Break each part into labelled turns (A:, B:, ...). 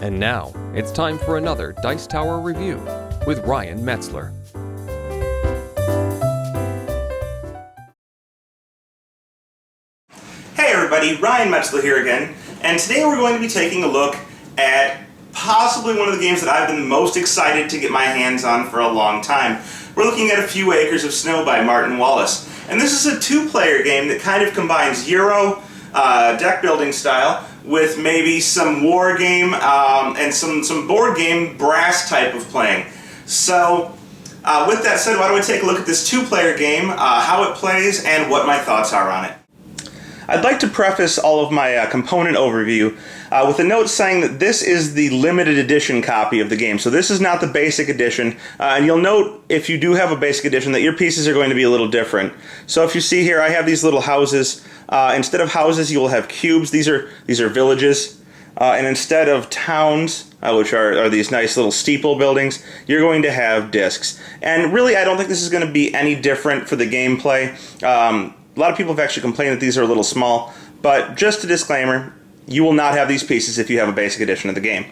A: And now, it's time for another Dice Tower review with Ryan Metzler.
B: Hey everybody, Ryan Metzler here again, and today we're going to be taking a look at possibly one of the games that I've been most excited to get my hands on for a long time. We're looking at A Few Acres of Snow by Martin Wallace, and this is a two-player game that kind of combines Euro deck building style with maybe some war game and some board game brass type of playing. So with that said, why don't we take a look at this two-player game, how it plays, and what my thoughts are on it. I'd like to preface all of my component overview with a note saying that this is the limited edition copy of the game. So this is not the basic edition, and you'll note if you do have a basic edition that your pieces are going to be a little different. So if you see here, I have these little houses. Instead of houses, you will have cubes. These are villages. And instead of towns, which are these nice little steeple buildings, you're going to have discs. And really, I don't think this is going to be any different for the gameplay. A lot of people have actually complained that these are a little small, but just a disclaimer, you will not have these pieces if you have a basic edition of the game.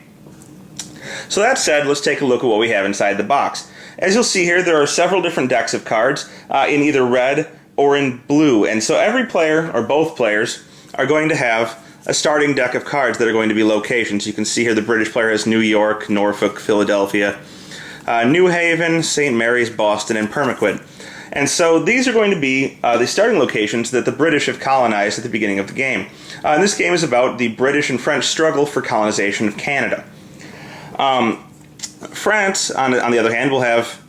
B: So that said, let's take a look at what we have inside the box. As you'll see here, there are several different decks of cards in either red or in blue, and so every player, or both players, are going to have a starting deck of cards that are going to be locations. You can see here the British player has New York, Norfolk, Philadelphia, New Haven, St. Mary's, Boston, and Pemaquid. And so these are going to be the starting locations that the British have colonized at the beginning of the game. And this game is about the British and French struggle for colonization of Canada. France, on the other hand, will have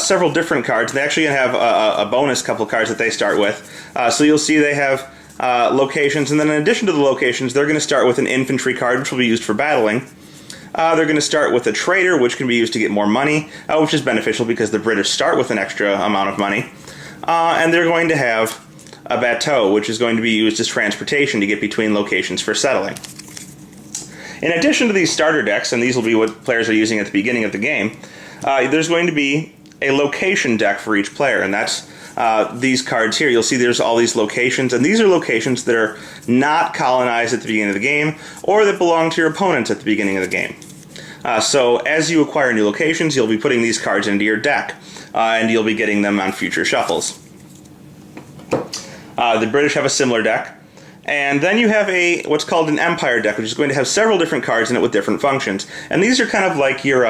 B: several different cards. They actually have a bonus couple of cards that they start with. So you'll see they have locations, and then in addition to the locations, they're going to start with an infantry card, which will be used for battling. They're going to start with a trader, which can be used to get more money, which is beneficial because the British start with an extra amount of money. And they're going to have a bateau, which is going to be used as transportation to get between locations for settling. In addition to these starter decks, and these will be what players are using at the beginning of the game, there's going to be a location deck for each player, and that's these cards here. You'll see there's all these locations, and these are locations that are not colonized at the beginning of the game, or that belong to your opponents at the beginning of the game. So as you acquire new locations, you'll be putting these cards into your deck, and you'll be getting them on future shuffles. The British have a similar deck. And then you have what's called an Empire deck, which is going to have several different cards in it with different functions. And these are kind of like your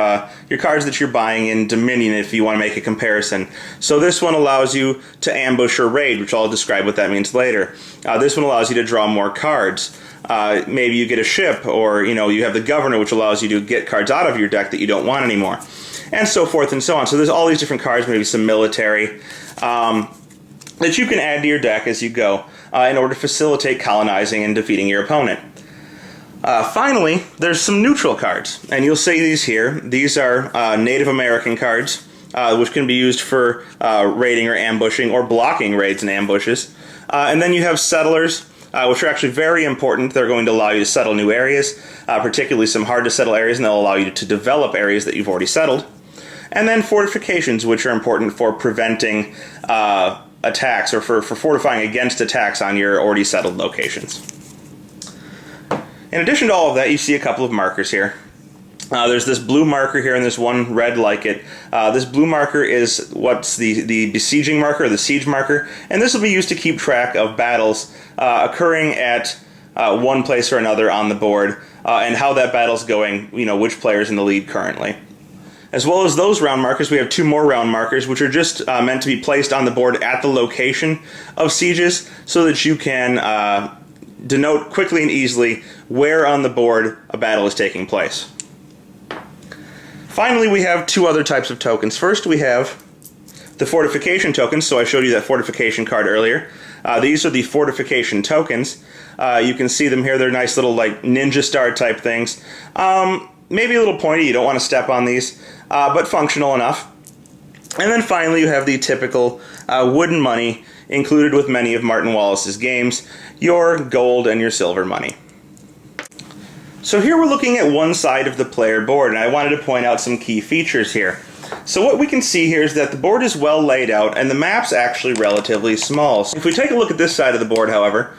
B: cards that you're buying in Dominion if you want to make a comparison. So this one allows you to ambush or raid, which I'll describe what that means later. This one allows you to draw more cards. Maybe you get a ship, or you have the Governor, which allows you to get cards out of your deck that you don't want anymore, and so forth and so on. So there's all these different cards, maybe some military, that you can add to your deck as you go in order to facilitate colonizing and defeating your opponent. Finally, there's some neutral cards, and you'll see these here. These are Native American cards, which can be used for raiding or ambushing or blocking raids and ambushes. And then you have settlers, which are actually very important. They're going to allow you to settle new areas, particularly some hard-to-settle areas, and they'll allow you to develop areas that you've already settled. And then fortifications, which are important for preventing attacks, or for fortifying against attacks on your already settled locations. In addition to all of that, you see a couple of markers here. There's this blue marker here and there's one red like it. This blue marker is what's the besieging marker, or the siege marker, and this will be used to keep track of battles occurring at one place or another on the board, and how that battle's going, which player's in the lead currently. As well as those round markers, we have two more round markers, which are just meant to be placed on the board at the location of sieges, so that you can denote quickly and easily where on the board a battle is taking place. Finally, we have two other types of tokens. First, we have the fortification tokens, so I showed you that fortification card earlier. These are the fortification tokens. You can see them here. They're nice little ninja star type things. Maybe a little pointy, you don't want to step on these, but functional enough. And then finally you have the typical wooden money included with many of Martin Wallace's games, your gold and your silver money. So here we're looking at one side of the player board, and I wanted to point out some key features here. So what we can see here is that the board is well laid out, and the map's actually relatively small. So if we take a look at this side of the board, however,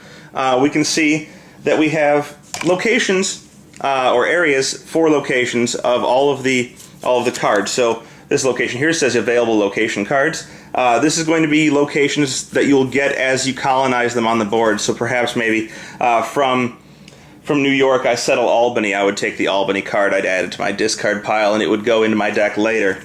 B: we can see that we have locations or areas for locations of all of the cards. So this location here says available location cards. This is going to be locations that you'll get as you colonize them on the board. So perhaps maybe from New York, I settle Albany. I would take the Albany card, I'd add it to my discard pile, and it would go into my deck later.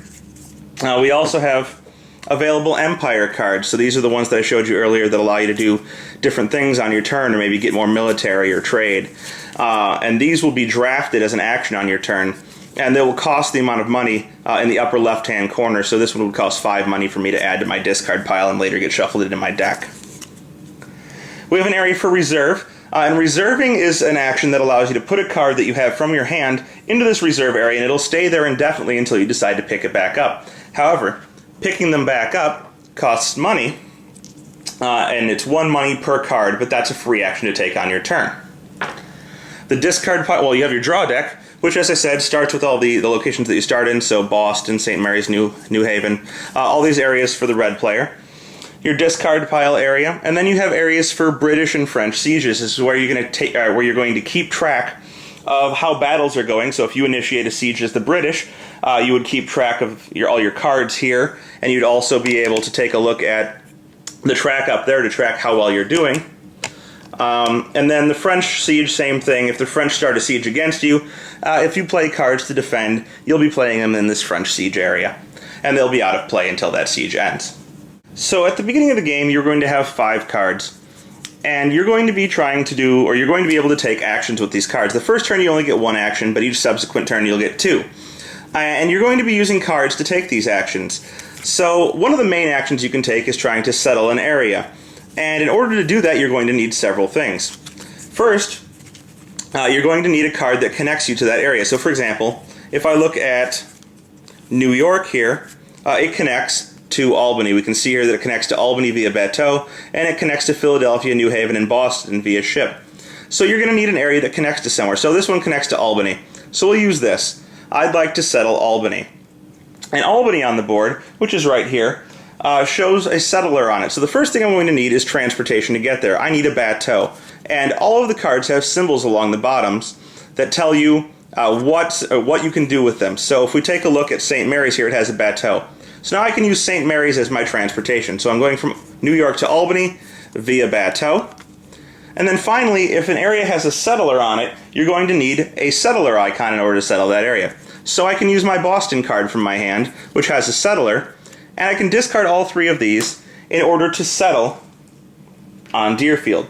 B: We also have available Empire cards. So these are the ones that I showed you earlier that allow you to do different things on your turn, or maybe get more military or trade. And these will be drafted as an action on your turn, and they will cost the amount of money in the upper left-hand corner. So this one would cost 5 money for me to add to my discard pile and later get shuffled into my deck. We have an area for reserve. And reserving is an action that allows you to put a card that you have from your hand into this reserve area, and it'll stay there indefinitely until you decide to pick it back up. However, picking them back up costs money, and it's 1 money per card, but that's a free action to take on your turn. The discard pile, well, you have your draw deck, which, as I said, starts with all the locations that you start in, so Boston, St. Mary's, New Haven, all these areas for the red player. Your discard pile area, and then you have areas for British and French sieges. This is where you're going to keep track of how battles are going. So if you initiate a siege as the British, you would keep track of all your cards here, and you'd also be able to take a look at the track up there to track how well you're doing. And then the French siege, same thing. If the French start a siege against you, if you play cards to defend, you'll be playing them in this French siege area, and they'll be out of play until that siege ends. So at the beginning of the game, you're going to have 5 cards, and you're going to be trying to do, or you're going to be able to take actions with these cards. The first turn you only get 1 action, but each subsequent turn you'll get 2. And you're going to be using cards to take these actions. So one of the main actions you can take is trying to settle an area. And in order to do that, you're going to need several things. First, you're going to need a card that connects you to that area. So for example, if I look at New York here, it connects to Albany. We can see here that it connects to Albany via bateau, and it connects to Philadelphia, New Haven, and Boston via ship. So you're going to need an area that connects to somewhere. So this one connects to Albany. So we'll use this. I'd like to settle Albany. And Albany on the board, which is right here, shows a settler on it. So the first thing I'm going to need is transportation to get there. I need a bateau. And all of the cards have symbols along the bottoms that tell you what you can do with them. So if we take a look at St. Mary's here, it has a bateau. So now I can use St. Mary's as my transportation. So I'm going from New York to Albany via bateau. And then finally, if an area has a settler on it, you're going to need a settler icon in order to settle that area. So I can use my Boston card from my hand, which has a settler, and I can discard all 3 of these in order to settle on Deerfield.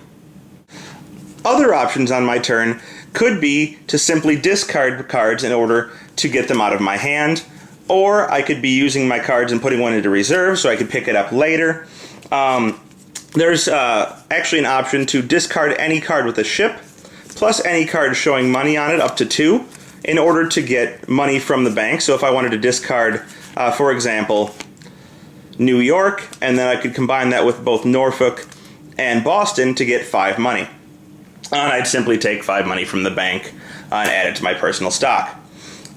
B: Other options on my turn could be to simply discard cards in order to get them out of my hand, or I could be using my cards and putting one into reserve so I could pick it up later. There's actually an option to discard any card with a ship, plus any card showing money on it, up to 2, in order to get money from the bank. So if I wanted to discard, for example, New York, and then I could combine that with both Norfolk and Boston to get 5 money. And I'd simply take 5 money from the bank and add it to my personal stock.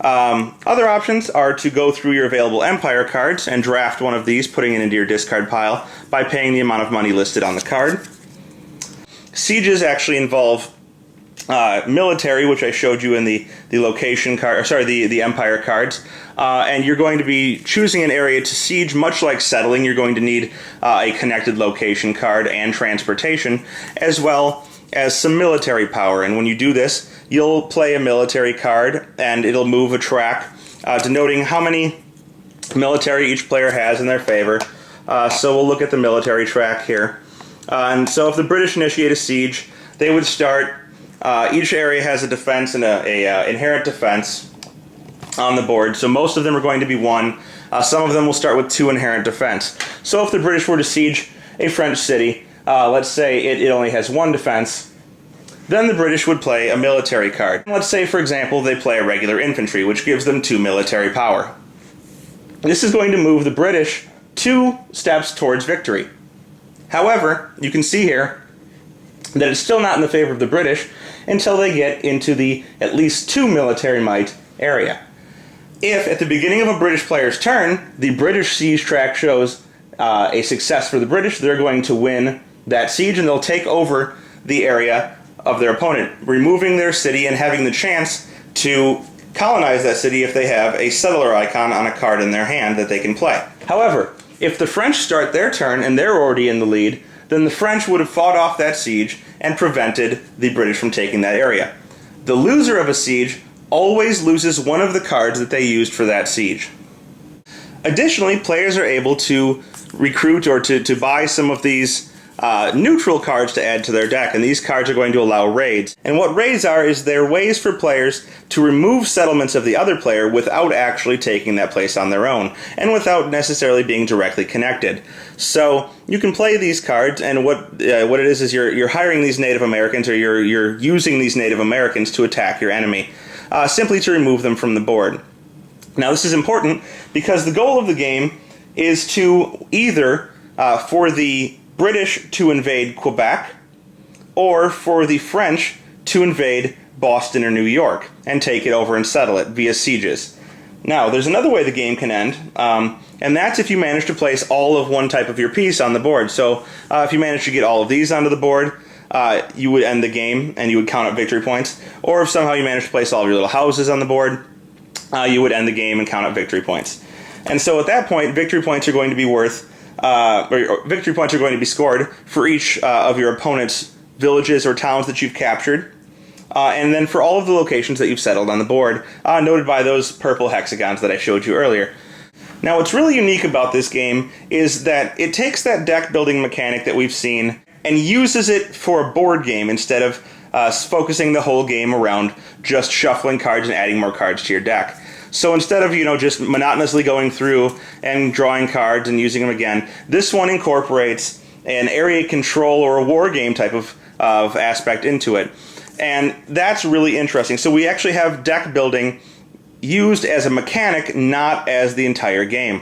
B: Other options are to go through your available Empire cards and draft one of these, putting it into your discard pile by paying the amount of money listed on the card. Sieges actually involve military, which I showed you in the location card, or sorry, the Empire cards. And you're going to be choosing an area to siege, much like settling. You're going to need a connected location card and transportation, as well as some military power. And when you do this, you'll play a military card, and it'll move a track denoting how many military each player has in their favor. So we'll look at the military track here. And so if the British initiate a siege, they would start, each area has a defense and a inherent defense on the board. So most of them are going to be 1. Some of them will start with 2 inherent defense. So if the British were to siege a French city, let's say it only has 1 defense, then the British would play a military card. Let's say, for example, they play a regular infantry, which gives them 2 military power. This is going to move the British 2 steps towards victory. However, you can see here that it's still not in the favor of the British until they get into the at least 2 military might area. If, at the beginning of a British player's turn, the British siege track shows a success for the British, they're going to win that siege, and they'll take over the area of their opponent, removing their city and having the chance to colonize that city if they have a settler icon on a card in their hand that they can play. However, if the French start their turn and they're already in the lead, then the French would have fought off that siege and prevented the British from taking that area. The loser of a siege always loses one of the cards that they used for that siege. Additionally, players are able to recruit or to buy some of these neutral cards to add to their deck, and these cards are going to allow raids. And what raids are is they're ways for players to remove settlements of the other player without actually taking that place on their own, and without necessarily being directly connected. So you can play these cards, and what it is you're hiring these Native Americans, or you're using these Native Americans to attack your enemy, simply to remove them from the board. Now this is important because the goal of the game is to either for the British to invade Quebec, or for the French to invade Boston or New York and take it over and settle it via sieges. Now, there's another way the game can end, and that's if you manage to place all of one type of your piece on the board. So if you manage to get all of these onto the board, you would end the game and you would count up victory points. Or if somehow you manage to place all of your little houses on the board, you would end the game and count up victory points. And so at that point, victory points are going to be victory points are going to be scored for each of your opponent's villages or towns that you've captured, and then for all of the locations that you've settled on the board, noted by those purple hexagons that I showed you earlier. Now, what's really unique about this game is that it takes that deck building mechanic that we've seen and uses it for a board game instead of focusing the whole game around just shuffling cards and adding more cards to your deck. So instead of, just monotonously going through and drawing cards and using them again, this one incorporates an area control or a war game type of aspect into it. And that's really interesting. So we actually have deck building used as a mechanic, not as the entire game.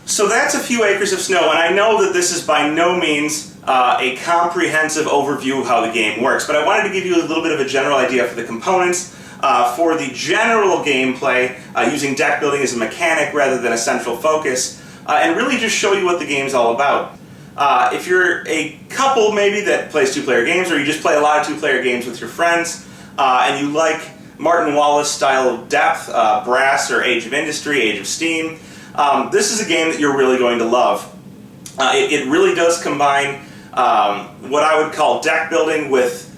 B: So that's a few acres of snow, and I know that this is by no means a comprehensive overview of how the game works, but I wanted to give you a little bit of a general idea for the components. For the general gameplay, using deck building as a mechanic rather than a central focus, and really just show you what the game's all about. If you're a couple maybe that plays two-player games, or you just play a lot of two-player games with your friends, and you like Martin Wallace style of depth, Brass or Age of Industry, Age of Steam, this is a game that you're really going to love. It really does combine what I would call deck building with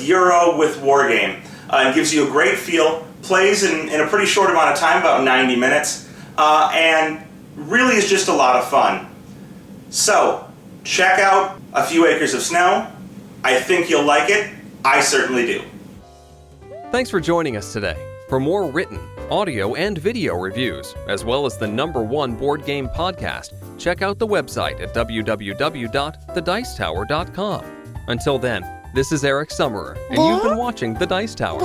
B: Euro, with Wargame. It gives you a great feel, plays in a pretty short amount of time, about 90 minutes, and really is just a lot of fun. So, check out A Few Acres of Snow. I think you'll like it. I certainly do.
A: Thanks for joining us today. For more written, audio, and video reviews, as well as the #1 board game podcast, check out the website at www.thedicetower.com. Until then, this is Eric Summerer, and you've been watching The Dice Tower.